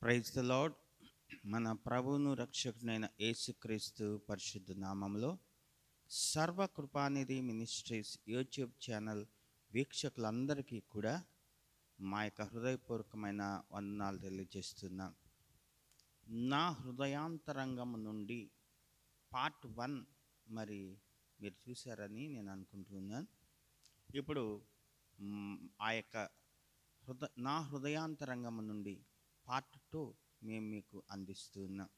Praise the lord. మన ప్రభువును రక్షకుడైన యేసుక్రీస్తు పరిశుద్ధ నామంలో సర్వకృపానిధి మినిస్ట్రీస్ యూట్యూబ్ ఛానల్ వీక్షకులందరికీ కూడా మా యొక్క హృదయపూర్వకమైన వందనాలు తెలియజేస్తున్నాం. నా హృదయాంతరంగం నుండి పార్ట్ 1 మరి మీరు చూశారని నేను అనుకుంటున్నాను. ఇప్పుడు ఆ యొక్క నా హృదయాంతరంగం నుండి పార్ట్ 2 మేము మీకు అందిస్తున్నాం.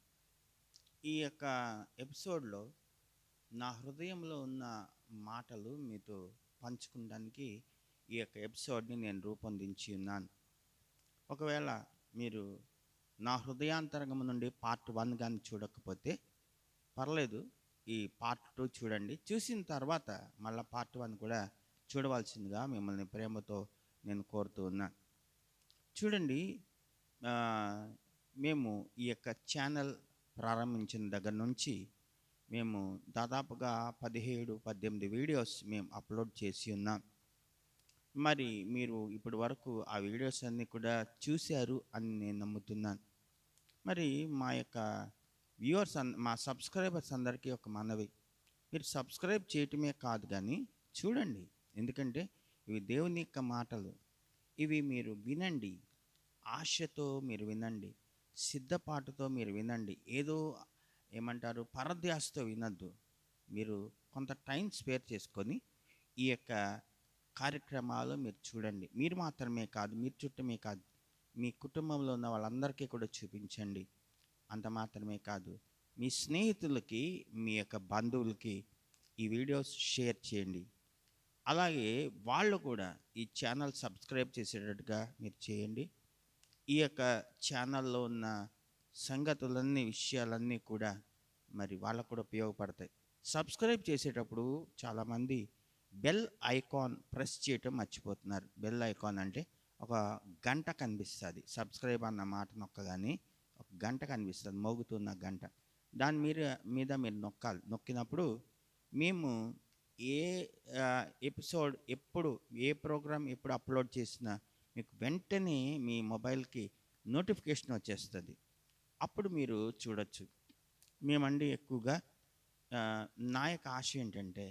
ఈ యొక్క ఎపిసోడ్లో నా హృదయంలో ఉన్న మాటలు మీతో పంచుకోవడానికి ఈ యొక్క ఎపిసోడ్ని నేను రూపొందించి ఉన్నాను. ఒకవేళ మీరు నా హృదయాంతరంగం నుండి పార్ట్ 1 కానీ చూడకపోతే పర్లేదు, ఈ పార్ట్ 2 చూడండి. చూసిన తర్వాత మళ్ళీ పార్ట్ 1 కూడా చూడవలసిందిగా మిమ్మల్ని ప్రేమతో నేను కోరుతూ ఉన్నాను. చూడండి, మేము ఈ యొక్క ఛానల్ ప్రారంభించిన దగ్గర నుంచి మేము దాదాపుగా 17-18 వీడియోస్ మేము అప్లోడ్ చేసి ఉన్నాం. మరి మీరు ఇప్పటి వరకు ఆ వీడియోస్ అన్నీ కూడా చూశారు అని నేను నమ్ముతున్నాను. మరి మా యొక్క వ్యూవర్స్ మా సబ్స్క్రైబర్స్ అందరికీ ఒక మనవి, మీరు సబ్స్క్రైబ్ చేయటమే కాదు కానీ చూడండి. ఎందుకంటే ఇవి దేవుని యొక్క మాటలు. ఇవి మీరు వినండి, ఆశతో మీరు వినండి, సిద్ధపాటుతో మీరు వినండి. ఏదో ఏమంటారు పరధ్యాసతో వినద్దు. మీరు కొంత టైం స్పేర్ చేసుకొని ఈ యొక్క కార్యక్రమాలు మీరు చూడండి. మీరు మాత్రమే కాదు, మీరు చుట్టమే కాదు, మీ కుటుంబంలో ఉన్న వాళ్ళందరికీ కూడా చూపించండి. అంత మాత్రమే కాదు, మీ స్నేహితులకి, మీ యొక్క బంధువులకి ఈ వీడియోస్ షేర్ చేయండి. అలాగే వాళ్ళు కూడా ఈ ఛానల్ సబ్స్క్రైబ్ చేసేటట్టుగా మీరు చేయండి. ఈ యొక్క ఛానల్లో ఉన్న సంగతులన్నీ, విషయాలన్నీ కూడా మరి వాళ్ళకు కూడా ఉపయోగపడతాయి. సబ్స్క్రైబ్ చేసేటప్పుడు చాలామంది బెల్ ఐకాన్ ప్రెస్ చేయటం మర్చిపోతున్నారు. బెల్ ఐకాన్ అంటే ఒక గంట కనిపిస్తుంది. సబ్స్క్రైబ్ అన్న మాట నొక్కగానే ఒక గంట కనిపిస్తుంది, మోగుతున్న గంట. దాని మీద మీరు నొక్కాలి. నొక్కినప్పుడు మేము ఏ ఎపిసోడ్ ఎప్పుడు, ఏ ప్రోగ్రామ్ ఎప్పుడు అప్లోడ్ చేసినా మీకు వెంటనే మీ మొబైల్కి నోటిఫికేషన్ వచ్చేస్తుంది. అప్పుడు మీరు చూడొచ్చు. మేమండి ఎక్కువగా నా యొక్క ఆశ ఏంటంటే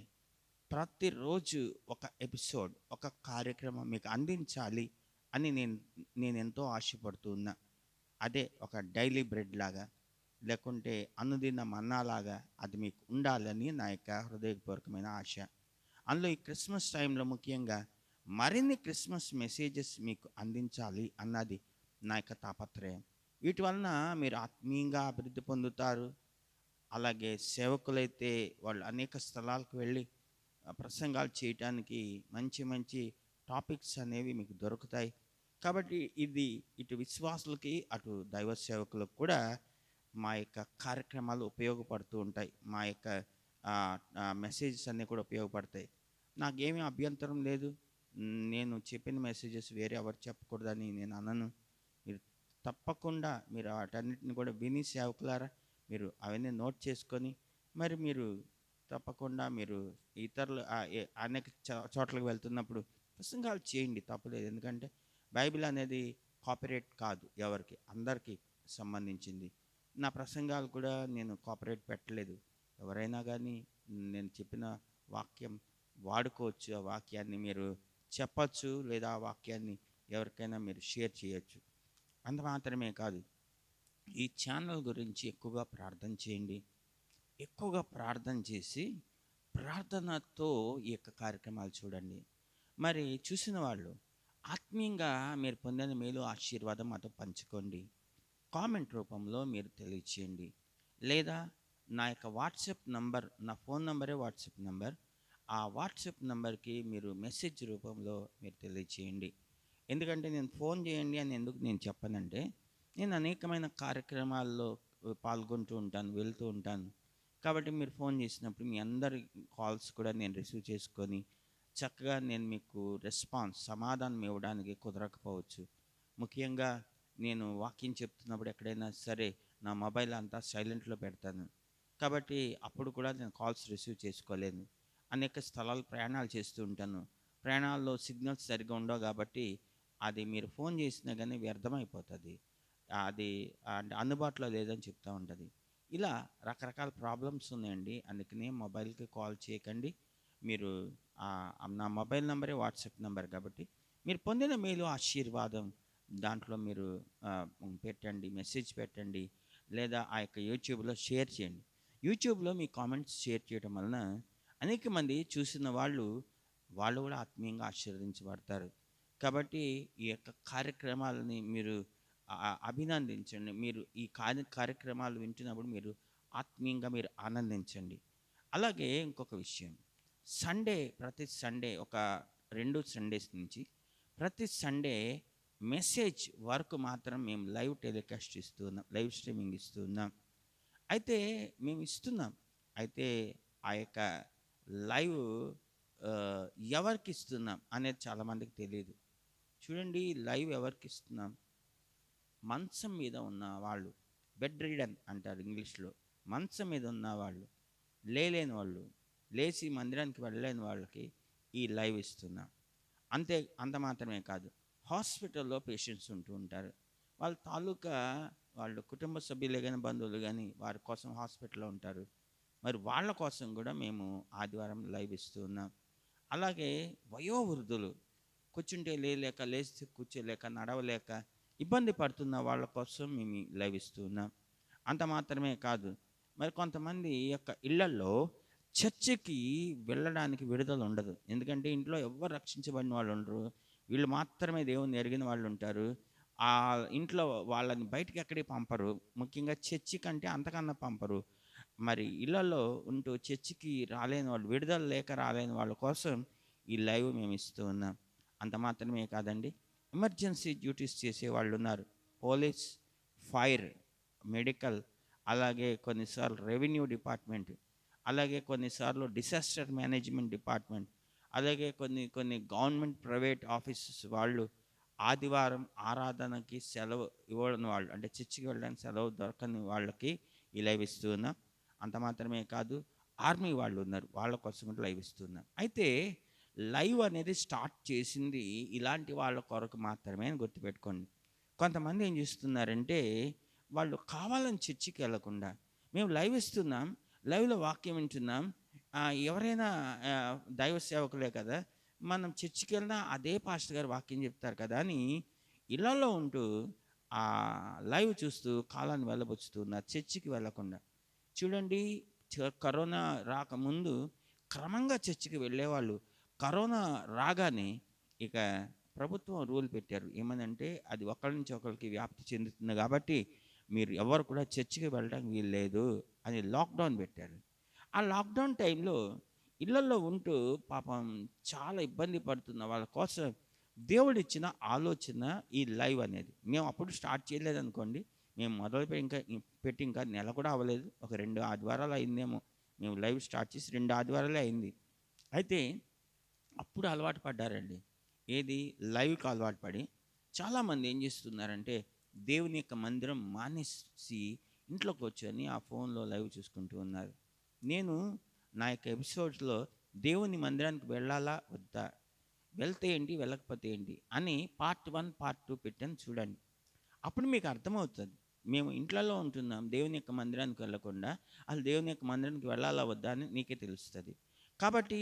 ప్రతిరోజు ఒక ఎపిసోడ్, ఒక కార్యక్రమం మీకు అందించాలి అని నేను ఎంతో ఆశపడుతూ ఉన్నా. అదే ఒక డైలీ బ్రెడ్ లాగా, లేకుంటే అనుదిన మన్నాలాగా అది మీకు ఉండాలని నా యొక్క హృదయపూర్వకమైన ఆశ. అందులో ఈ క్రిస్మస్ టైంలో ముఖ్యంగా మరిన్ని క్రిస్మస్ మెసేజెస్ మీకు అందించాలి అన్నది నా యొక్క తాపత్రయం. వీటి వలన మీరు ఆత్మీయంగా అభివృద్ధి పొందుతారు. అలాగే సేవకులైతే వాళ్ళు అనేక స్థలాలకు వెళ్ళి ప్రసంగాలు చేయటానికి మంచి మంచి టాపిక్స్ అనేవి మీకు దొరుకుతాయి. కాబట్టి ఇది ఇటు విశ్వాసులకి, అటు దైవ సేవకులకు కూడా మా యొక్క కార్యక్రమాలు ఉపయోగపడుతూ ఉంటాయి. మా యొక్క మెసేజెస్ అన్నీ కూడా ఉపయోగపడతాయి. నాకేమీ అభ్యంతరం లేదు. నేను చెప్పిన మెసేజెస్ వేరే ఎవరు చెప్పకూడదని నేను అనను. మీరు తప్పకుండా మీరు వాటన్నిటిని కూడా విని, సేవకులారా మీరు అవన్నీ నోట్ చేసుకొని మరి మీరు తప్పకుండా మీరు ఇతరులు అనేక చోట్లకు వెళ్తున్నప్పుడు ప్రసంగాలు చేయండి, తప్పలేదు. ఎందుకంటే బైబిల్ అనేది కాపీరైట్ కాదు, ఎవరికి, అందరికీ సంబంధించింది. నా ప్రసంగాలు కూడా నేను కాపీరైట్ పెట్టలేదు. ఎవరైనా కానీ నేను చెప్పిన వాక్యం వాడుకోవచ్చు. ఆ వాక్యాన్ని మీరు చెప్పచ్చు, లేదా ఆ వాక్యాన్ని ఎవరికైనా మీరు షేర్ చేయొచ్చు. అంత మాత్రమే కాదు, ఈ ఛానల్ గురించి ఎక్కువగా ప్రార్థన చేయండి. ఎక్కువగా ప్రార్థన చేసి ప్రార్థనతో ఈ యొక్క కార్యక్రమాలు చూడండి. మరి చూసిన వాళ్ళు ఆత్మీయంగా మీరు పొందిన మేలు, ఆశీర్వాదం మాతో పంచుకోండి. కామెంట్ రూపంలో మీరు తెలియచేయండి. లేదా నా యొక్క వాట్సాప్ నంబర్, నా ఫోన్ నంబరే వాట్సాప్ నంబర్, ఆ వాట్సాప్ నంబర్కి మీరు మెసేజ్ రూపంలో మీరు తెలియచేయండి. ఎందుకంటే నేను ఫోన్ చేయండి అని ఎందుకు నేను చెప్పనంటే, నేను అనేకమైన కార్యక్రమాల్లో పాల్గొంటూ ఉంటాను, వెళ్తూ ఉంటాను. కాబట్టి మీరు ఫోన్ చేసినప్పుడు మీ అందరి కాల్స్ కూడా నేను రిసీవ్ చేసుకొని చక్కగా నేను మీకు సమాధానం ఇవ్వడానికి కుదరకపోవచ్చు. ముఖ్యంగా నేను వాక్యం చెప్తున్నప్పుడు ఎక్కడైనా సరే నా మొబైల్ అంతా సైలెంట్లో పెడతాను. కాబట్టి అప్పుడు కూడా నేను కాల్స్ రిసీవ్ చేసుకోలేను. అనేక స్థలాలు ప్రయాణాలు చేస్తూ ఉంటాను. ప్రయాణాల్లో సిగ్నల్స్ సరిగ్గా ఉండవు కాబట్టి అది మీరు ఫోన్ చేసినా కానీ వ్యర్థమైపోతుంది. అది అంటే అందుబాటులో లేదని చెప్తూ ఉంటుంది. ఇలా రకరకాల ప్రాబ్లమ్స్ ఉన్నాయండి. అందుకనే మొబైల్కి కాల్ చేయకండి. మీరు నా మొబైల్ నెంబరే వాట్సాప్ నెంబర్ కాబట్టి మీరు పొందిన మేలు ఆశీర్వాదం దాంట్లో మీరు పెట్టండి, మెసేజ్ పెట్టండి, లేదా ఆ యొక్క యూట్యూబ్లో షేర్ చేయండి. యూట్యూబ్లో మీ కామెంట్స్ షేర్ చేయడం వలన అనేక మంది చూసిన వాళ్ళు కూడా ఆత్మీయంగా ఆశీర్వదించబడతారు. కాబట్టి ఈ యొక్క కార్యక్రమాలని మీరు అభినందించండి. మీరు ఈ కార్యక్రమాలు వింటున్నప్పుడు మీరు ఆత్మీయంగా మీరు ఆనందించండి. అలాగే ఇంకొక విషయం, ప్రతి సండే ఒక 2 సండేస్ నుంచి ప్రతి సండే మెసేజ్ వరకు మాత్రం మేము లైవ్ టెలికాస్ట్ ఇస్తూ ఉన్నాం, లైవ్ స్ట్రీమింగ్ ఇస్తూ ఉన్నాం. అయితే మేము ఇస్తున్నాం. అయితే ఆ యొక్క లైవ్ ఎవరికి ఇస్తున్నాం అనేది చాలామందికి తెలియదు. చూడండి, లైవ్ ఎవరికి ఇస్తున్నాం? మంచం మీద ఉన్న వాళ్ళు, బెడ్ రిడన్ అంటారు ఇంగ్లీష్లో. మంచం మీద ఉన్న వాళ్ళు, లేలేని వాళ్ళు, లేచి మందిరానికి వెళ్ళలేని వాళ్ళకి ఈ లైవ్ ఇస్తున్నాం. అంత మాత్రమే కాదు, హాస్పిటల్లో పేషెంట్స్ ఉంటూ ఉంటారు. వాళ్ళ తాలూకా వాళ్ళు కుటుంబ సభ్యులే కానీ బంధువులు కానీ వారి కోసం హాస్పిటల్లో ఉంటారు. మరి వాళ్ళ కోసం కూడా మేము ఆదివారం లైవ్ ఇస్తూ ఉన్నాం. అలాగే వయోవృద్ధులు కూర్చుంటే లేక, లేచి కూర్చోలేక, నడవలేక ఇబ్బంది పడుతున్న వాళ్ళ కోసం మేము లైవ్ ఇస్తూ ఉన్నాం. అంత మాత్రమే కాదు, మరి కొంతమంది యొక్క ఇళ్లల్లో చర్చికి వెళ్ళడానికి విడుదల ఉండదు. ఎందుకంటే ఇంట్లో ఎవరు రక్షించబడిన వాళ్ళు ఉండరు, వీళ్ళు మాత్రమే దేవుని ఎరిగిన వాళ్ళు ఉంటారు. ఆ ఇంట్లో వాళ్ళని బయటికి ఎక్కడికి పంపరు, ముఖ్యంగా చర్చి కంటే అంతకన్నా పంపరు. మరి ఇళ్లలో ఉంటూ చర్చికి రాలేని వాళ్ళు, విడుదల లేక రాలేని వాళ్ళ కోసం ఈ లైవ్ మేము ఇస్తూ ఉన్నాం. అంత మాత్రమే కాదండి, ఎమర్జెన్సీ డ్యూటీస్ చేసే వాళ్ళు ఉన్నారు. పోలీస్, ఫైర్, మెడికల్, అలాగే కొన్నిసార్లు రెవెన్యూ డిపార్ట్మెంట్, అలాగే కొన్నిసార్లు డిసాస్టర్ మేనేజ్మెంట్ డిపార్ట్మెంట్, అలాగే కొన్ని గవర్నమెంట్ ప్రైవేట్ ఆఫీసెస్ వాళ్ళు ఆదివారం ఆరాధనకి సెలవు ఇవ్వని వాళ్ళు, అంటే చర్చికి వెళ్ళడానికి సెలవు దొరకని వాళ్ళకి ఈ లైవ్ ఇస్తూ ఉన్నాం. అంత మాత్రమే కాదు, ఆర్మీ వాళ్ళు ఉన్నారు, వాళ్ళ కోసం కూడా లైవ్ ఇస్తున్నాం. అయితే లైవ్ అనేది స్టార్ట్ చేసింది ఇలాంటి వాళ్ళ కొరకు మాత్రమే అని గుర్తుపెట్టుకోండి. కొంతమంది ఏం చేస్తున్నారంటే, వాళ్ళు కావాలని చర్చికి వెళ్ళకుండా మేము లైవ్ ఇస్తున్నాం, లైవ్లో వాక్యం వింటున్నాం, ఎవరైనా దైవ సేవకులే కదా, మనం చర్చికి వెళ్ళినా అదే పాస్టర్ గారు వాక్యం చెప్తారు కదా అని ఇళ్లలో ఉంటూ ఆ లైవ్ చూస్తూ కాలాన్ని వెళ్ళబుచ్చుతున్నారు, చర్చికి వెళ్ళకుండా. చూడండి, కరోనా రాకముందు క్రమంగా చర్చికి వెళ్ళేవాళ్ళు. కరోనా రాగానే ఇక ప్రభుత్వం రూల్ పెట్టారు, ఏమనంటే అది ఒకరి నుంచి ఒకరికి వ్యాప్తి చెందుతుంది కాబట్టి మీరు ఎవరు కూడా చర్చికి వెళ్ళడానికి వీలు లేదు అని లాక్డౌన్ పెట్టారు. ఆ లాక్డౌన్ టైంలో ఇళ్లలో ఉంటూ పాపం చాలా ఇబ్బంది పడుతున్న వాళ్ళ కోసం దేవుడిచ్చిన ఆలోచన ఈ లైవ్ అనేది. మేము అప్పుడు స్టార్ట్ చేయలేదు అనుకోండి, మేము పెట్టి ఇంకా నెల కూడా అవ్వలేదు, ఒక 2 ఆదివారాలు అయిందేమో మేము లైవ్ స్టార్ట్ చేసి, 2 ఆదివారాలే అయింది. అయితే అప్పుడు అలవాటు పడ్డారండి, ఏది లైవ్కి అలవాటు పడి చాలామంది ఏం చేస్తున్నారంటే దేవుని యొక్క మందిరం మానేసి ఇంట్లోకి వచ్చని ఆ ఫోన్లో లైవ్ చూసుకుంటూ ఉన్నారు. నేను నా యొక్క ఎపిసోడ్స్లో దేవుని మందిరానికి వెళ్ళాలా వద్దా, వెళ్తే ఏంటి వెళ్ళకపోతే ఏంటి అని పార్ట్ 1 పార్ట్ 2 పెట్టాను, చూడండి. అప్పుడు మీకు అర్థమవుతుంది, మేము ఇంట్లలో ఉంటున్నాం, దేవుని యొక్క మందిరానికి వెళ్ళకుండా అసలు దేవుని యొక్క మందిరానికి వెళ్ళాలా వద్దా అని నీకే తెలుస్తుంది. కాబట్టి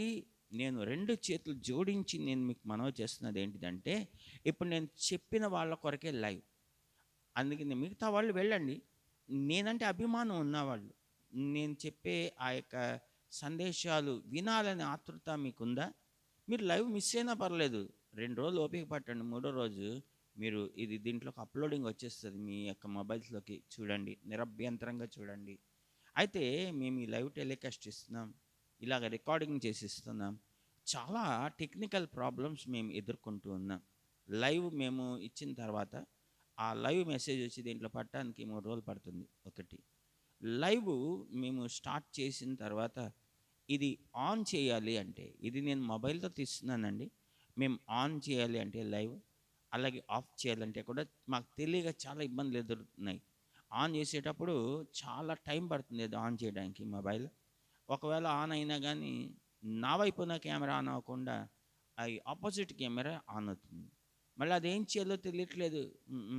నేను 2 చేతులు జోడించి నేను మీకు మనవి చేస్తున్నది ఏంటిదంటే, ఇప్పుడు నేను చెప్పిన వాళ్ళ కొరకే లైవ్. అందుకని మిగతా వాళ్ళు వెళ్ళండి, నేనంటే అభిమానం ఉన్నవాళ్ళు, నేను చెప్పే ఆ యొక్క సందేశాలు వినాలనే ఆతృత మీకుందా? మీరు లైవ్ మిస్ అయినా పర్లేదు, 2 రోజులు ఓపిక పట్టండి, 3వ రోజు మీరు దీంట్లోకి అప్లోడింగ్ వచ్చేస్తుంది మీ యొక్క మొబైల్స్లోకి, చూడండి, నిరభ్యంతరంగా చూడండి. అయితే మేము ఈ లైవ్ టెలికాస్ట్ ఇస్తున్నాం, ఇలాగ రికార్డింగ్ చేసి ఇస్తున్నాం. చాలా టెక్నికల్ ప్రాబ్లమ్స్ మేము ఎదుర్కొంటూ ఉన్నాం. లైవ్ మేము ఇచ్చిన తర్వాత ఆ లైవ్ మెసేజ్ వచ్చి దీంట్లో పట్టడానికి 3 రోజులు పడుతుంది. ఒకటి, లైవ్ మేము స్టార్ట్ చేసిన తర్వాత ఇది ఆన్ చేయాలి అంటే, ఇది నేను మొబైల్తో తీస్తున్నానండి, మేము ఆన్ చేయాలి అంటే లైవ్, అలాగే ఆఫ్ చేయాలంటే కూడా మాకు తెలియక చాలా ఇబ్బందులు ఎదురుతున్నాయి. ఆన్ చేసేటప్పుడు చాలా టైం పడుతుంది అది ఆన్ చేయడానికి మొబైల్. ఒకవేళ ఆన్ అయినా కానీ నా వైపు ఉన్న కెమెరా ఆన్ అవ్వకుండా అవి ఆపోజిట్ కెమెరా ఆన్ అవుతుంది. మళ్ళీ అదేం చేయాలో తెలియట్లేదు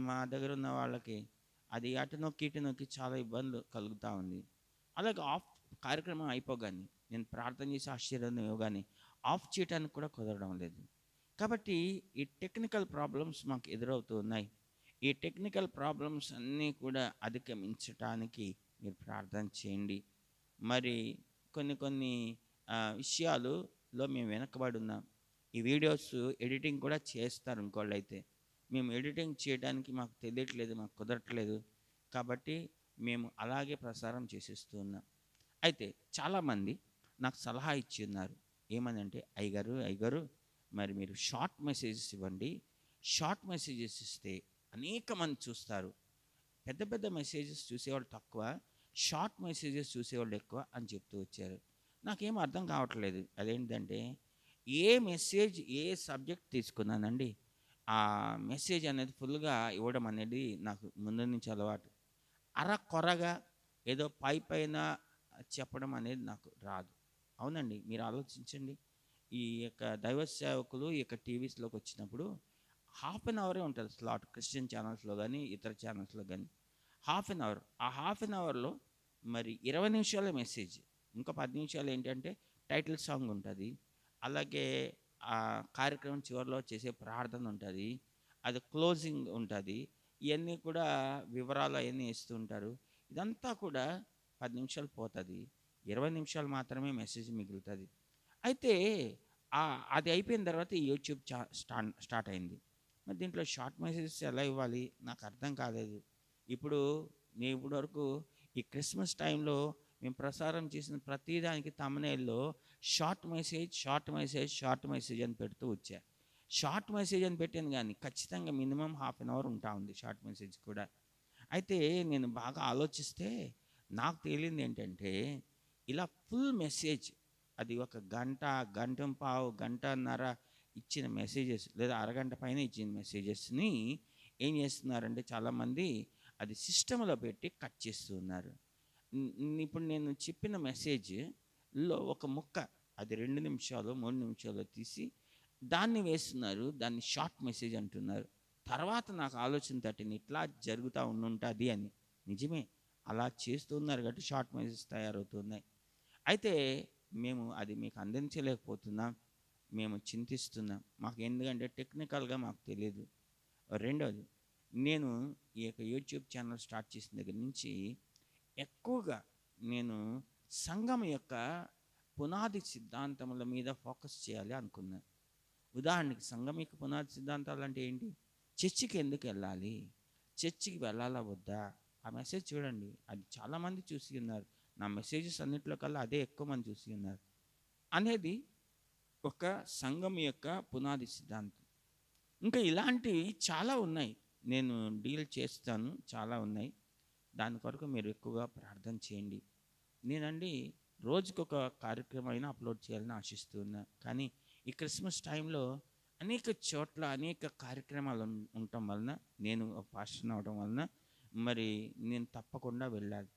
మా దగ్గర ఉన్న వాళ్ళకి. అది అటు నొక్కి ఇటు నొక్కి చాలా ఇబ్బందులు కలుగుతూ ఉంది. అలాగే ఆఫ్ కార్యక్రమం అయిపోగానే నేను ప్రార్థన చేసి ఆశీర్వాదం ఇవ్వగానే ఆఫ్ చేయడానికి కూడా కుదరడం లేదు. కాబట్టి ఈ టెక్నికల్ ప్రాబ్లమ్స్ మాకు ఎదురవుతూ ఉన్నాయి. ఈ టెక్నికల్ ప్రాబ్లమ్స్ అన్నీ కూడా అధిగమించటానికి మీరు ప్రార్థన చేయండి. మరి కొన్ని కొన్ని విషయాలులో మేము వెనకబడి ఉన్నాం. ఈ వీడియోస్ ఎడిటింగ్ కూడా చేస్తారు ఇంకోళ్ళైతే. మేము ఎడిటింగ్ చేయడానికి మాకు తెలియట్లేదు, మాకు కుదరట్లేదు. కాబట్టి మేము అలాగే ప్రసారం చేసేస్తూ ఉన్నాం. అయితే చాలామంది నాకు సలహా ఇచ్చి ఉన్నారు. ఏమని అంటే, అయ్యగారు మరి మీరు షార్ట్ మెసేజెస్ ఇవ్వండి. షార్ట్ మెసేజెస్ ఇస్తే అనేక మంది చూస్తారు. పెద్ద పెద్ద మెసేజెస్ చూసేవాళ్ళు తక్కువ, షార్ట్ మెసేజెస్ చూసేవాళ్ళు ఎక్కువ అని చెప్తూ వచ్చారు. నాకేం అర్థం కావట్లేదు. అదేంటంటే ఏ మెసేజ్ ఏ సబ్జెక్ట్ తీసుకున్నానండి, ఆ మెసేజ్ అనేది ఫుల్గా ఇవ్వడం అనేది నాకు ముందు నుంచి అలవాటు. అరకొరగా ఏదో పైన చెప్పడం అనేది నాకు రాదు. అవునండి, మీరు ఆలోచించండి. ఈ యొక్క దైవ సేవకులు ఈ యొక్క టీవీస్లోకి వచ్చినప్పుడు హాఫ్ అన్ అవరే ఉంటుంది స్లాట్, క్రిస్టియన్ ఛానల్స్లో కానీ ఇతర ఛానల్స్లో కానీ హాఫ్ అన్ అవర్. ఆ హాఫ్ అన్ అవర్లో మరి 20 నిమిషాల మెసేజ్, ఇంకా 10 నిమిషాలు ఏంటంటే టైటిల్ సాంగ్ ఉంటుంది. అలాగే ఆ కార్యక్రమం చివరిలో చేసే ప్రార్థన ఉంటుంది, అది క్లోజింగ్ ఉంటుంది. ఇవన్నీ కూడా వివరాలు అవన్నీ ఇస్తూ ఉంటారు. ఇదంతా కూడా 10 నిమిషాలు పోతుంది, 20 నిమిషాలు మాత్రమే మెసేజ్ మిగులుతుంది. అయితే అది అయిపోయిన తర్వాత ఈ యూట్యూబ్ స్టార్ట్ అయింది. మరి దీంట్లో షార్ట్ మెసేజెస్ ఎలా ఇవ్వాలి నాకు అర్థం కాలేదు. నేను ఇప్పుడు వరకు ఈ క్రిస్మస్ టైంలో మేము ప్రసారం చేసిన ప్రతిదానికి తమ్నెయిల్లో షార్ట్ మెసేజ్ అని పెడుతూ వచ్చా. షార్ట్ మెసేజ్ అని పెట్టాను, కానీ ఖచ్చితంగా మినిమం హాఫ్ అన్ అవర్ ఉంటా ఉంది షార్ట్ మెసేజ్ కూడా. అయితే నేను బాగా ఆలోచిస్తే నాకు తేలింది ఏంటంటే, ఇలా ఫుల్ మెసేజ్, అది ఒక గంట, గంటంపావు, గంటన్నర ఇచ్చిన మెసేజెస్, లేదా అరగంట పైన ఇచ్చిన మెసేజెస్ని ఏం చేస్తున్నారంటే చాలామంది అది సిస్టంలో పెట్టి కట్ చేస్తూ ఉన్నారు. ఇప్పుడు నేను చెప్పిన మెసేజ్లో ఒక ముక్క, అది 2 నిమిషాలు 3 నిమిషాలు తీసి దాన్ని వేస్తున్నారు, దాన్ని షార్ట్ మెసేజ్ అంటున్నారు. తర్వాత నాకు ఆలోచన తట్టింది, ఇట్లా జరుగుతూ ఉండుంటుంది అని. నిజమే, అలా చేస్తున్నారు కాబట్టి షార్ట్ మెసేజ్ తయారవుతున్నాయి. అయితే మేము అది మీకు అందించలేకపోతున్నాం, మేము చింతిస్తున్నాం. మాకు ఎందుకంటే టెక్నికల్గా మాకు తెలియదు. రెండోది, నేను ఈ యొక్క యూట్యూబ్ ఛానల్ స్టార్ట్ చేసిన దగ్గర నుంచి ఎక్కువగా నేను సంఘం యొక్క పునాది సిద్ధాంతముల మీద ఫోకస్ చేయాలి అనుకున్నాను. ఉదాహరణకి సంఘం యొక్క పునాది సిద్ధాంతాలు అంటే ఏంటి? చర్చికి ఎందుకు వెళ్ళాలి, చర్చికి వెళ్ళాలా వద్దా, ఆ మెసేజ్ చూడండి, అది చాలామంది చూసి ఉన్నారు. నా మెసేజెస్ అన్నింటిలో కల్లా అదే ఎక్కువ మంది చూసి ఉన్నారు అనేది ఒక సంఘం యొక్క పునాది సిద్ధాంతం. ఇంకా ఇలాంటివి చాలా ఉన్నాయి, నేను డీల్ చేస్తాను, చాలా ఉన్నాయి. దాని కొరకు మీరు ఎక్కువగా ప్రార్థన చేయండి. నేనండి రోజుకొక కార్యక్రమం అయినా అప్లోడ్ చేయాలని ఆశిస్తూ ఉన్నా. కానీ ఈ క్రిస్మస్ టైంలో అనేక చోట్ల అనేక కార్యక్రమాలు ఉండటం వలన, నేను పాస్టర్ అవడం వలన మరి నేను తప్పకుండా వెళ్ళాలి.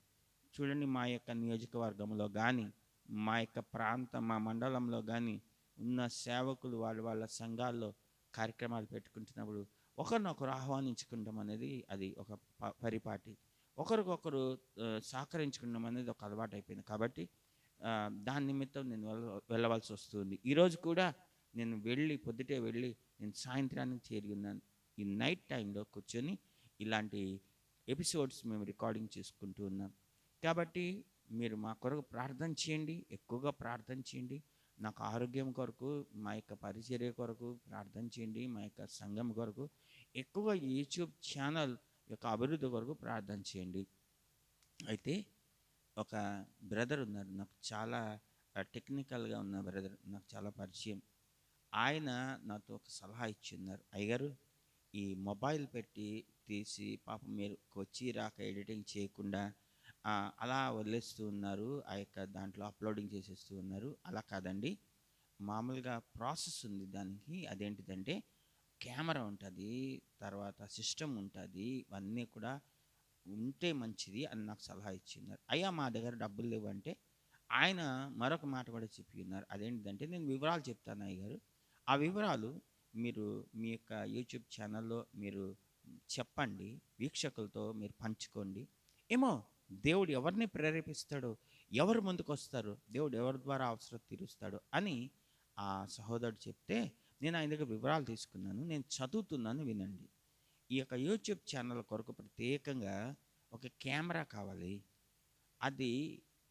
చూడండి, మా యొక్క నియోజకవర్గంలో కానీ, మా యొక్క మా మండలంలో కానీ ఉన్న సేవకులు వాళ్ళ సంఘాల్లో కార్యక్రమాలు పెట్టుకుంటున్నప్పుడు ఒకరినొకరు ఆహ్వానించుకుంటాం అనేది అది ఒక పరిపాటి. ఒకరికొకరు సహకరించుకుంటాం అనేది ఒక అలవాటు అయిపోయింది. కాబట్టి దాని నిమిత్తం నేను వెళ్ళవలసి వస్తుంది. ఈరోజు కూడా నేను పొద్దుటే వెళ్ళి నేను సాయంత్రానికి చేరి ఉన్నాను. ఈ నైట్ టైంలో కూర్చొని ఇలాంటి ఎపిసోడ్స్ మేము రికార్డింగ్ చేసుకుంటూ ఉన్నాం. కాబట్టి మీరు మా కొరకు ప్రార్థన చేయండి, ఎక్కువగా ప్రార్థన చేయండి. నాకు ఆరోగ్యం కొరకు, మా యొక్క పరిచర్య కొరకు ప్రార్థన చేయండి. మా యొక్క సంఘం కొరకు, ఎక్కువగా యూట్యూబ్ ఛానల్ యొక్క అభివృద్ధి కొరకు ప్రార్థన చేయండి. అయితే ఒక బ్రదర్ ఉన్నారు, నాకు చాలా టెక్నికల్గా ఉన్న బ్రదర్, నాకు చాలా పరిచయం. ఆయన నాతో ఒక సలహా ఇచ్చి ఉన్నారు. అయ్యగారు, ఈ మొబైల్ పెట్టి తీసి పాపం మీరు వచ్చి రాక ఎడిటింగ్ చేయకుండా అలా వదిలేస్తూ ఉన్నారు, ఆ యొక్క దాంట్లో అప్లోడింగ్ చేసేస్తూ ఉన్నారు. అలా కాదండి, మామూలుగా ప్రాసెస్ ఉంది దానికి. అదేంటిదంటే కెమెరా ఉంటుంది, తర్వాత సిస్టమ్ ఉంటుంది, ఇవన్నీ కూడా ఉంటే మంచిది అని నాకు సలహా ఇచ్చిన్నారు. అయ్యా మా దగ్గర డబ్బులు లేవంటే ఆయన మరొక మాట కూడా చెప్పి ఉన్నారు. అదేంటిదంటే, నేను వివరాలు చెప్తాను అయ్యగారు, ఆ వివరాలు మీరు మీ యొక్క యూట్యూబ్ ఛానల్లో మీరు చెప్పండి, వీక్షకులతో మీరు పంచుకోండి. ఏమో దేవుడు ఎవరిని ప్రేరేపిస్తాడో, ఎవరు ముందుకొస్తారు, దేవుడు ఎవరి ద్వారా అవసరం తీరుస్తాడో అని ఆ సహోదరుడు చెప్తే నేను ఆయన దగ్గర వివరాలు తీసుకున్నాను. నేను చదువుతున్నాను, వినండి. ఈ యొక్క యూట్యూబ్ ఛానల్ కొరకు ప్రత్యేకంగా ఒక కెమెరా కావాలి. అది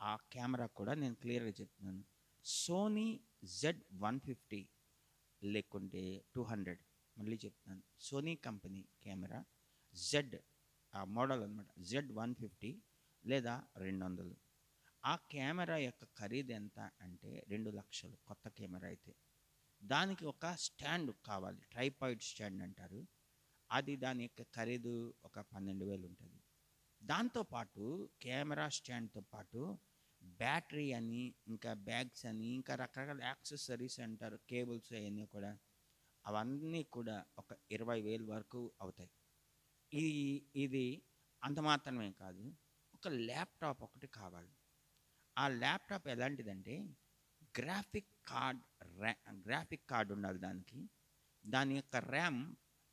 ఆ కెమెరా కూడా నేను క్లియర్గా చెప్తున్నాను. సోనీ Z150 లేకుంటే 200. మళ్ళీ చెప్తున్నాను, Sony company camera Z model అనమాట, Z150 లేదా 200. ఆ కెమెరా యొక్క ఖరీదు ఎంత అంటే 2 లక్షలు, కొత్త కెమెరా అయితే. దానికి ఒక స్టాండ్ కావాలి, ట్రైపాయిడ్ స్టాండ్ అంటారు. అది దాని యొక్క ఖరీదు ఒక 12,000 ఉంటుంది. దాంతోపాటు కెమెరా స్టాండ్తో పాటు బ్యాటరీ అని, ఇంకా బ్యాగ్స్ అని, ఇంకా రకరకాల యాక్సెసరీస్ అంటారు, కేబుల్స్ అవన్నీ కూడా, అవన్నీ కూడా ఒక 20,000 వరకు అవుతాయి. ఇది ఇది అంత మాత్రమే కాదు, ఒక ల్యాప్టాప్ ఒకటి కావాలి. ఆ ల్యాప్టాప్ ఎలాంటిదంటే గ్రాఫిక్ కార్డ్, గ్రాఫిక్ కార్డ్ ఉండాలి దానికి. దాని యొక్క ర్యామ్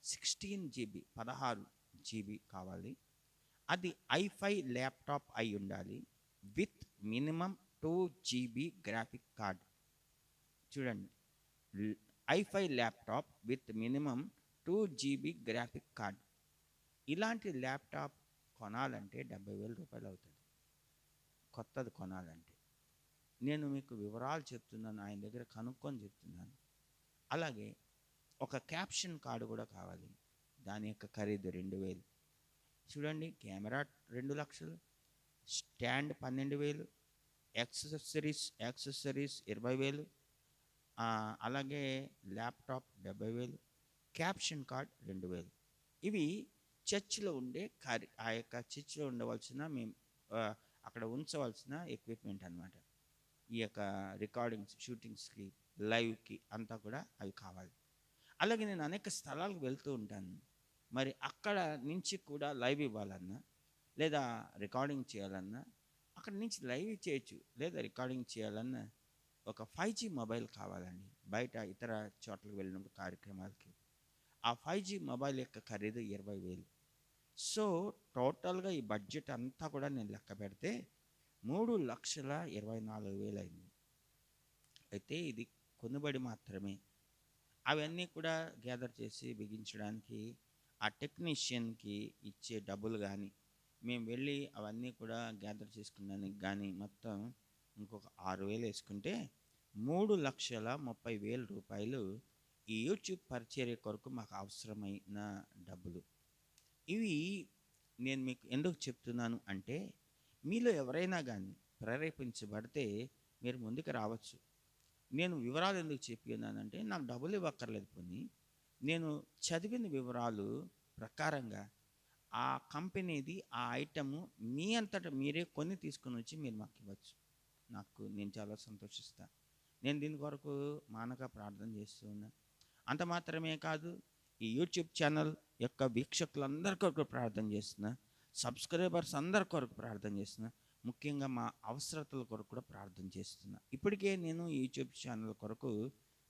16 GB, 16 GB కావాలి. అది i5 ల్యాప్టాప్ అయి ఉండాలి with minimum 2 GB graphic card. చూడండి, i5 laptop with minimum 2 GB graphic card. ఇలాంటి ల్యాప్టాప్ కొనాలంటే 70,000 రూపాయలు అవుతుంది, కొత్తది కొనాలంటే. నేను మీకు వివరాలు చెప్తున్నాను, ఆయన దగ్గర కనుక్కొని చెప్తున్నాను. అలాగే ఒక క్యాప్షన్ కార్డు కూడా కావాలి, దాని యొక్క ఖరీదు 2,000. చూడండి, కెమెరా 2 లక్షలు, స్టాండ్ 12,000, యాక్సెసరీస్ 20,000, అలాగే ల్యాప్టాప్ 70,000, క్యాప్షన్ కార్డ్ 2,000. ఇవి చర్చ్లో ఉండే ఆ యొక్క చర్చ్లో ఉండవలసిన మేము అక్కడ ఉంచవలసిన ఎక్విప్మెంట్ అనమాట. ఈ యొక్క రికార్డింగ్స్, షూటింగ్స్కి, లైవ్కి అంతా కూడా అవి కావాలి. అలాగే నేను అనేక స్థలాలకు వెళ్తూ ఉంటాను. మరి అక్కడ నుంచి కూడా లైవ్ ఇవ్వాలన్నా లేదా రికార్డింగ్ చేయాలన్నా, అక్కడ నుంచి లైవ్ చేయొచ్చు, లేదా రికార్డింగ్ చేయాలన్నా ఒక 5G మొబైల్ కావాలండి. బయట ఇతర చోట్లకు వెళ్ళినప్పుడు కార్యక్రమాలకి ఆ 5G మొబైల్ యొక్క ఖరీదు 20,000. సో టోటల్గా ఈ బడ్జెట్ అంతా కూడా నేను లెక్క పెడితే 3,24,000 అయింది. అయితే ఇది కొనుబడి మాత్రమే. అవన్నీ కూడా గ్యాదర్ చేసి బిగించడానికి ఆ టెక్నీషియన్కి ఇచ్చే డబ్బులు కానీ, మేము వెళ్ళి అవన్నీ కూడా గ్యాదర్ చేసుకున్నానికి కానీ మొత్తం ఇంకొక 6,000 వేసుకుంటే 3,30,000 రూపాయలు ఈ యూట్యూబ్ పరిచర్య కొరకు మాకు అవసరమైన డబ్బులు. ఇవి నేను మీకు ఎందుకు చెప్తున్నాను అంటే, మీలో ఎవరైనా కానీ ప్రేరేపించబడితే మీరు ముందుకు రావచ్చు. నేను వివరాలు ఎందుకు చెప్పి ఉన్నానంటే, నాకు డబ్బులు ఇవ్వక్కర్లేదు. పోనీ నేను చదివిన వివరాలు ప్రకారంగా ఆ కంపెనీది ఆ ఐటము మీ అంతటా మీరే కొని తీసుకొని వచ్చి మీరు మాకు ఇవ్వచ్చు. నేను చాలా సంతోషిస్తాను. నేను దీని కొరకు మానక ప్రార్థన చేస్తూ ఉన్నా. అంత మాత్రమే కాదు, ఈ యూట్యూబ్ ఛానల్ యొక్క వీక్షకులందరి కొరకు ప్రార్థన చేస్తున్నా, సబ్స్క్రైబర్స్ అందరి కొరకు ప్రార్థన చేస్తున్నా, ముఖ్యంగా మా అవసరతల కొరకు కూడా ప్రార్థన చేస్తున్నా. ఇప్పటికే నేను యూట్యూబ్ ఛానల్ కొరకు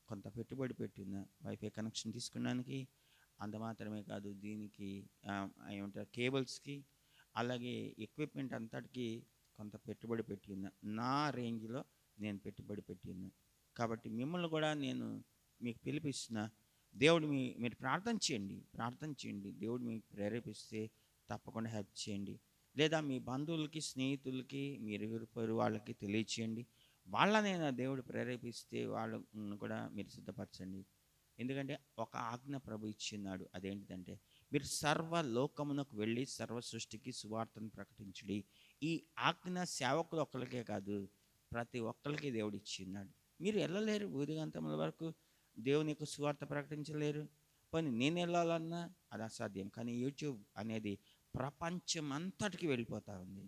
కొంత పెట్టుబడి పెట్టిన వైఫై కనెక్షన్ తీసుకోవడానికి. అంత మాత్రమే కాదు, దీనికి ఏమంటారు, కేబుల్స్కి, అలాగే ఎక్విప్మెంట్ అంతటికి కొంత పెట్టుబడి పెట్టి ఉన్నా. నా రేంజ్లో నేను పెట్టుబడి పెట్టి ఉన్నా. కాబట్టి మిమ్మల్ని కూడా నేను మీకు పిలిపిస్తున్నా. దేవుడు మీరు ప్రార్థన చేయండి. దేవుడు మీకు ప్రేరేపిస్తే తప్పకుండా హెల్ప్ చేయండి. లేదా మీ బంధువులకి, స్నేహితులకి, మీరు ఇరుపరు వాళ్ళకి తెలియచేయండి. వాళ్ళనైనా దేవుడు ప్రేరేపిస్తే వాళ్ళను కూడా మీరు సిద్ధపరచండి. ఎందుకంటే ఒక ఆజ్ఞ ప్రభు ఇచ్చిన్నాడు. అదేంటిదంటే, మీరు సర్వ లోకమునకు వెళ్ళి సర్వ సృష్టికి సువార్తను ప్రకటించుడి. ఈ ఆజ్ఞ సేవకులు ఒక్కరికే కాదు, ప్రతి ఒక్కరికి దేవుడు ఇచ్చిన్నాడు. మీరు వెళ్ళలేరు, ఊదిగంతముల వరకు దేవుని యొక్క సువార్త ప్రకటించలేరు. పోనీ నేను వెళ్ళాలన్నా అది అసాధ్యం. కానీ యూట్యూబ్ అనేది ప్రపంచం అంతటికి వెళ్ళిపోతూ ఉంది.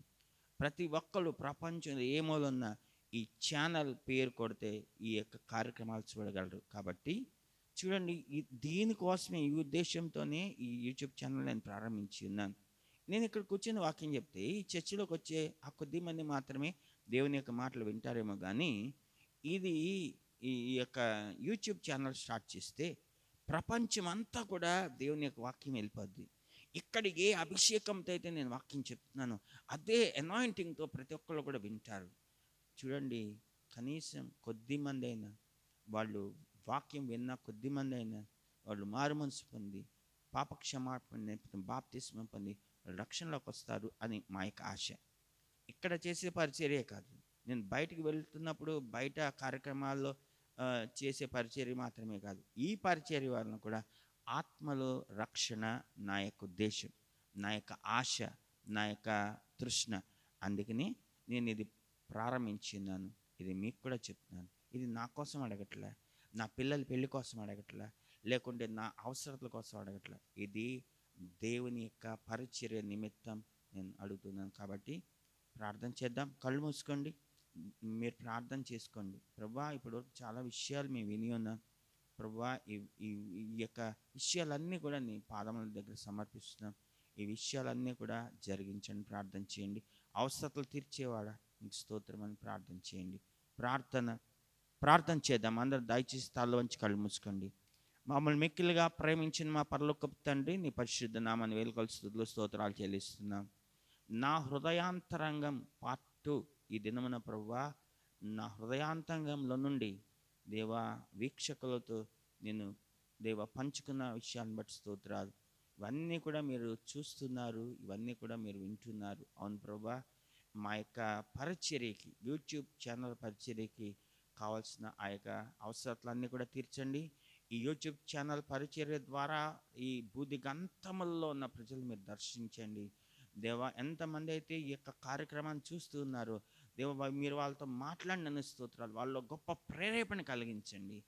ప్రతి ఒక్కళ్ళు ప్రపంచంలో ఏ మూలన్నా ఈ ఛానల్ పేరు కొడితే ఈ యొక్క కార్యక్రమాలు చూడగలరు. కాబట్టి చూడండి, దీనికోసమే, ఈ ఉద్దేశంతోనే ఈ యూట్యూబ్ ఛానల్ నేను ప్రారంభించి ఉన్నాను. నేను ఇక్కడ కూర్చొని వాక్యం చెప్తే ఈ చర్చిలోకి వచ్చే ఆ కొద్ది మంది మాత్రమే దేవుని యొక్క మాటలు వింటారేమో. కానీ ఇది ఈ యొక్క యూట్యూబ్ ఛానల్ స్టార్ట్ చేస్తే ప్రపంచం అంతా కూడా దేవుని యొక్క వాక్యం వెళ్ళిపోద్ది. ఇక్కడ ఏ అభిషేకంతో అయితే నేను వాక్యం చెప్తున్నాను, అదే అనాయింటింగ్తో ప్రతి ఒక్కళ్ళు కూడా వింటారు. చూడండి, కనీసం కొద్ది మంది అయినా వాళ్ళు వాక్యం విన్న కొద్ది మంది అయినా వాళ్ళు మారు మనసు పొంది పాప క్షమాపణ బాప్తిస్మం పొంది వాళ్ళు రక్షణలోకి వస్తారు అని మా యొక్క ఆశ. ఇక్కడ చేసే పరిచర్యే కాదు, నేను బయటికి వెళ్తున్నప్పుడు బయట కార్యక్రమాల్లో చేసే పరిచర్య మాత్రమే కాదు, ఈ పరిచర్య వలన కూడా ఆత్మలో రక్షణ నా యొక్క ఉద్దేశం, నా యొక్క ఆశ, నా యొక్క తృష్ణ. అందుకని నేను ఇది ప్రారంభించున్నాను. ఇది మీకు కూడా చెప్తున్నాను. ఇది నా కోసం అడగట్లే, నా పిల్లల పెళ్లి కోసం అడగట్లే, లేకుంటే నా అవసరతల కోసం అడగట్లే. ఇది దేవుని యొక్క పరిచర్య నిమిత్తం నేను అడుగుతున్నాను. కాబట్టి ప్రార్థన చేద్దాం. కళ్ళు మూసుకోండి, మీరు ప్రార్థన చేసుకోండి. ప్రభువా, ఇప్పుడు చాలా విషయాలు మేము విని ఉన్నాం ప్రభువా. ఈ ఈ ఈ యొక్క విషయాలన్నీ కూడా నీ పాదముల దగ్గర సమర్పిస్తున్నాం. ఈ విషయాలన్నీ కూడా జరిగించండి, ప్రార్థన చేయండి. అవసరతలు తీర్చేవాడా నీకు స్తోత్రం అని ప్రార్థన చేయండి. ప్రార్థన చేద్దాం. అందరు దయచేసి స్థాయిలో వంచి కళ్ళు మూసుకోండి. మమ్మల్ని మిక్కిలిగా ప్రేమించిన మా పరలోకపు తండ్రి, నీ పరిశుద్ధ నామాన్ని వేలుకొల స్తుతులు స్తోత్రాలు చెల్లిస్తున్నాం. నా హృదయాంతరంగం పార్ట్ 2 ఈ దినమున ప్రభువా, నా హృదయాంతరంగంలో నుండి దేవా వీక్షకులతో నేను దేవా పంచుకున్న విషయాన్ని బట్టి స్తోత్రాలు. ఇవన్నీ కూడా మీరు చూస్తున్నారు, ఇవన్నీ కూడా మీరు వింటున్నారు. అవును ప్రభువా, మా యొక్క పరిచర్యకి, యూట్యూబ్ ఛానల్ పరిచర్యకి కావాల్సిన ఆ యొక్క అవసరాలన్నీ కూడా తీర్చండి. ఈ యూట్యూబ్ ఛానల్ పరిచర్య ద్వారా ఈ భూదిగంతములలో ఉన్న ప్రజలు మీరు దర్శించండి దేవా. ఎంతమంది అయితే ఈ యొక్క కార్యక్రమాన్ని చూస్తూ ఉన్నారో దేవా, మీరు వాళ్ళతో మాట్లాడిన స్తోత్రాలు. వాళ్ళలో గొప్ప ప్రేరేపణ కలిగించండి.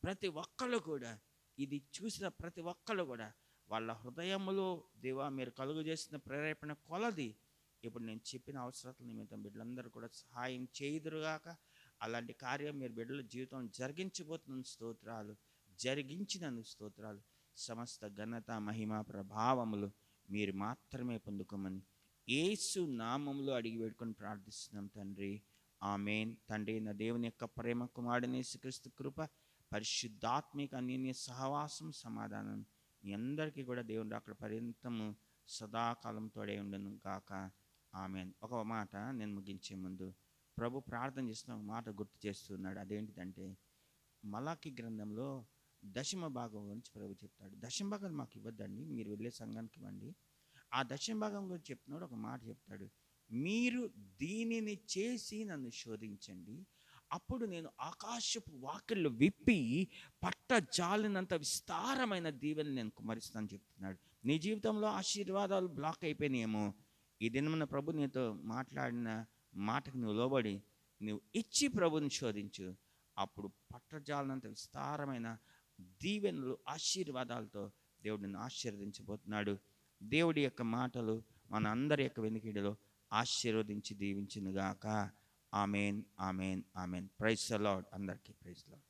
ప్రతి ఒక్కళ్ళు కూడా, ఇది చూసిన ప్రతి ఒక్కళ్ళు కూడా వాళ్ళ హృదయములో దేవా మీరు కలుగు చేసిన ప్రేరేపణ కొలది ఇప్పుడు నేను చెప్పిన అవసరాల నిమిత్తం బిడ్డలందరూ కూడా సహాయం చేయుదురుగాక. అలాంటి కార్యం మీరు బిడ్డల జీవితం జరిగించబోతున్న స్తోత్రాలు, జరిగించినందుకు స్తోత్రాలు. సమస్త ఘనత మహిమ ప్రభావములు మీరు మాత్రమే పొందుకోమని యేసు నామములో అడిగి వేడుకొని ప్రార్థిస్తున్నాం తండ్రి, ఆమేన్. తండ్రి నా దేవుని యొక్క ప్రేమ, కుమారుడైన యేసుక్రీస్తు కృప, పరిశుద్ధాత్మిక అన్యోన్య సహవాసం, సమాధానం మీ అందరికీ కూడా దేవుని అక్కడ పర్యంతము సదాకాలం తోడే ఉండను గాక. ఆమేన్. ఒక మాట నేను ముగించే ముందు ప్రభు ప్రార్థన చేసిన ఒక మాట గుర్తు చేస్తున్నాడు. అదేంటిదంటే, మలాకి గ్రంథంలో దశమ భాగం గురించి ప్రభు చెప్తాడు. దశమ భాగాలు మాకు ఇవ్వద్దండి, మీరు వెళ్ళే సంఘానికి ఇవ్వండి. ఆ దశమ భాగం గురించి చెప్తున్నాడు, ఒక మాట చెప్తాడు. మీరు దీనిని చేసి నన్ను శోధించండి, అప్పుడు నేను ఆకాశపు వాకిళ్ళు విప్పి పట్ట జాలినంత విస్తారమైన దీవెని నేను కుమరిస్తాను చెప్తున్నాడు. నీ జీవితంలో ఆశీర్వాదాలు బ్లాక్ అయిపోయినాయేమో, ఈ దినమున ప్రభు నీతో మాట్లాడిన మాటకు నువ్వు లోబడి నువ్వు ఇచ్చి ప్రభుని శోధించు. అప్పుడు పట్టజాలనంత విస్తారమైన దీవెనలు, ఆశీర్వాదాలతో దేవుడు నిన్ను ఆశీర్వదించబోతున్నాడు. దేవుడి యొక్క మాటలు మన అందరి యొక్క వెనుకిడిలో ఆశీర్వదించి దీవించునుగాక. Amen, amen, amen. Praise the lord. అందరికీ ప్రైజ్ ద లార్డ్.